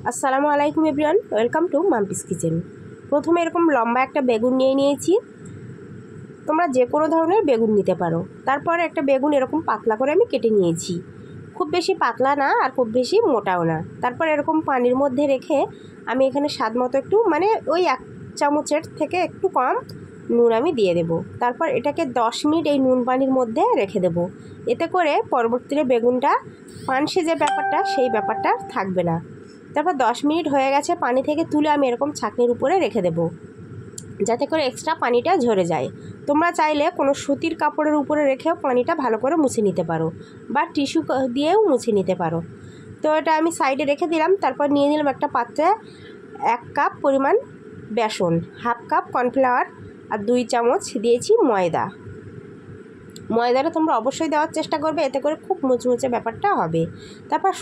আসসালামু আলাইকুম everyone, welcome to Mampi's kitchen. প্রথমে এরকম লম্বা একটা বেগুন নিয়ে নিয়েছি। তোমরা যে কোনো ধরনের বেগুন নিতে পারো। তারপর একটা বেগুন এরকম পাতলা করে আমি কেটে নিয়েছি, খুব বেশি পাতলা না আর খুব বেশি মোটাও না। তারপর এরকম পানির মধ্যে রেখে আমি এখানে স্বাদ মতো একটু ওই 1 চামচের থেকে একটু কম নুন আমি দিয়ে দেব। তারপর এটাকে 10 মিনিট এই নুন পানির মধ্যে রেখে দেব। এতে করে পরবর্তীতে বেগুনটা পানসে যে ব্যাপারটা সেই ব্যাপারটা থাকবে না। তারপর 10 মিনিট হয়ে গেছে, পানি থেকে তুলে আমি এরকম ছাঁকনির উপরে রেখে দেব, যাতে করে এক্সট্রা পানিটা ঝরে যায়। তোমরা চাইলে কোনো সুতির কাপড়ের উপরে রেখেও পানিটা ভালো করে মুছে নিতে পারো, বা টিস্যু দিয়েও মুছে নিতে পারো। তো এটা আমি সাইডে রেখে দিলাম। তারপর নিয়ে নিলাম একটা পাত্রে 1 কাপ পরিমাণ বেসন, 1/2 কাপ কর্নফ্লাওয়ার আর 2 চামচ দিয়েছি ময়দা। ময়দাটা তোমরা অবশ্যই দেওয়ার চেষ্টা করবে, এতে করে খুব মুচমুচে ব্যাপারটা হবে। তারপর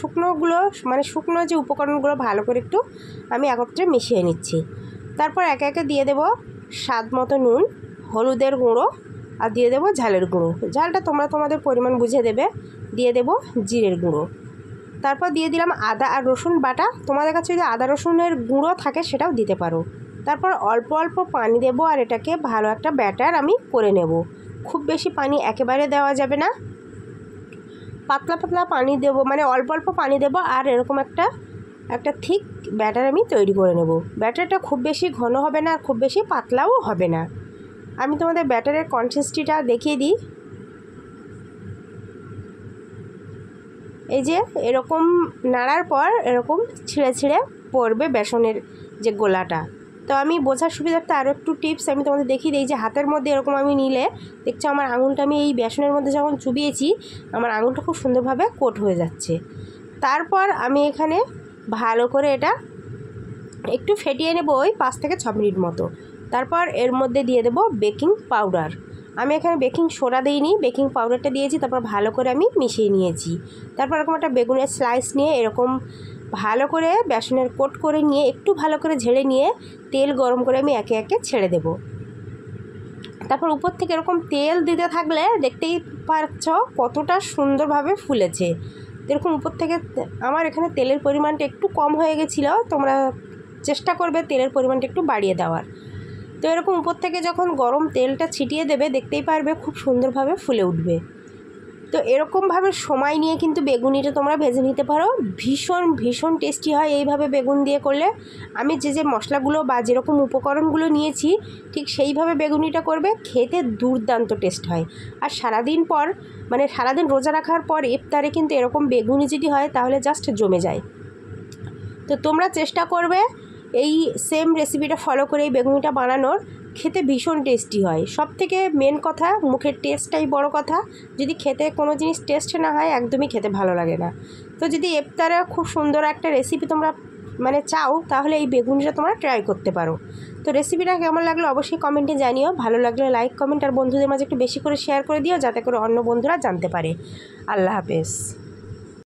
শুকনো যে উপকরণগুলো ভালো করে একটু আমি একত্রে মিশিয়ে নিচ্ছি। তারপর একে একে দিয়ে দেব স্বাদ মতো নুন, হলুদের গুঁড়ো আর দিয়ে দেব ঝালের গুঁড়ো। ঝালটা তোমরা তোমাদের পরিমাণ বুঝে দেবে। দিয়ে দেব জিরের গুঁড়ো। তারপর দিয়ে দিলাম আদা আর রসুন বাটা। তোমাদের কাছে যদি আদা রসুনের গুঁড়ো থাকে সেটাও দিতে পারো। তারপর অল্প অল্প পানি দেব আর এটাকে ভালো একটা ব্যাটার আমি করে নেব। খুব বেশি পানি একেবারে দেওয়া যাবে না, পাতলা পাতলা পানি দেব, অল্প অল্প পানি দেব। আর এরকম একটা থিক ব্যাটার আমি তৈরি করে নেব। ব্যাটারটা খুব বেশি ঘন হবে না আর খুব বেশি পাতলাও হবে না। আমি তোমাদের ব্যাটারের কনসিস্টেন্সিটা দেখিয়ে দিই। এই যে এরকম নাড়ার পর এরকম ছিঁড়ে ছিঁড়ে পড়বে বেসনের যে গোলাটা। তো আমি বোঝার সুবিধার্থে আরও একটু টিপস আমি তোমাদের দেখিয়ে দিই। যে হাতের মধ্যে এরকম আমি নিলে দেখছো আমার আঙুলটা আমি এই বেসনের মধ্যে যখন চুবিয়েছি আমার আঙুলটা খুব সুন্দরভাবে কোট হয়ে যাচ্ছে। তারপর আমি এখানে ভালো করে এটা একটু ফেটিয়ে নেব ওই 5 থেকে 6 মিনিট মতো। তারপর এর মধ্যে দিয়ে দেব বেকিং পাউডার। আমি এখানে বেকিং সোডা দিইনি, বেকিং পাউডারটা দিয়েছি। তারপর ভালো করে আমি মিশিয়ে নিয়েছি। তারপর এরকম একটা বেগুনের স্লাইস নিয়ে এরকম ভালো করে বেসনের কোট করে নিয়ে একটু ভালো করে ঝেড়ে নিয়ে তেল গরম করে আমি একে একে ছেড়ে দেব। তারপর উপর থেকে এরকম তেল দিতে থাকলে দেখতেই পাচ্ছ কতটা সুন্দরভাবে ফুলেছে। এরকম উপর থেকে আমার এখানে তেলের পরিমাণটা একটু কম হয়ে গেছিলো, তোমরা চেষ্টা করবে তেলের পরিমাণটা একটু বাড়িয়ে দেওয়ার। তো এরকম উপর থেকে যখন গরম তেলটা ছিটিয়ে দেবে দেখতেই পারবে খুব সুন্দরভাবে ফুলে উঠবে। তো এরকমভাবে সময় নিয়ে কিন্তু বেগুনিটা তোমরা ভেজে নিতে পারো। ভীষণ ভীষণ টেস্টি হয় এইভাবে বেগুন দিয়ে করলে। আমি যে মশলাগুলো বা যেরকম উপকরণগুলো নিয়েছি ঠিক সেইভাবে বেগুনিটা করবে, খেতে দুর্দান্ত টেস্ট হয়। আর সারাদিন রোজা রাখার পর ইফতারে কিন্তু এরকম বেগুনি যদি হয় তাহলে জাস্ট জমে যায়। তো তোমরা চেষ্টা করবে এই সেম রেসিপিটা ফলো করে এই বেগুনিটা বানানোর। খেতে ভীষণ টেস্টি হয়। সবথেকে মেন কথা মুখের টেস্টটাই বড় কথা। যদি খেতে কোনো জিনিস টেস্ট না হয় একদমই খেতে ভালো লাগে না। তো যদি ইফতারে খুব সুন্দর একটা রেসিপি তোমরা চাও তাহলে এই বেগুনিটা তোমরা ট্রাই করতে পারো। তো রেসিপিটা কেমন লাগলো অবশ্যই কমেন্টে জানিও। ভালো লাগলে লাইক কমেন্ট আর বন্ধুদের মাঝে একটু বেশি করে শেয়ার করে দিও, যাতে করে অন্য বন্ধুরা জানতে পারে। আল্লাহ হাফেজ।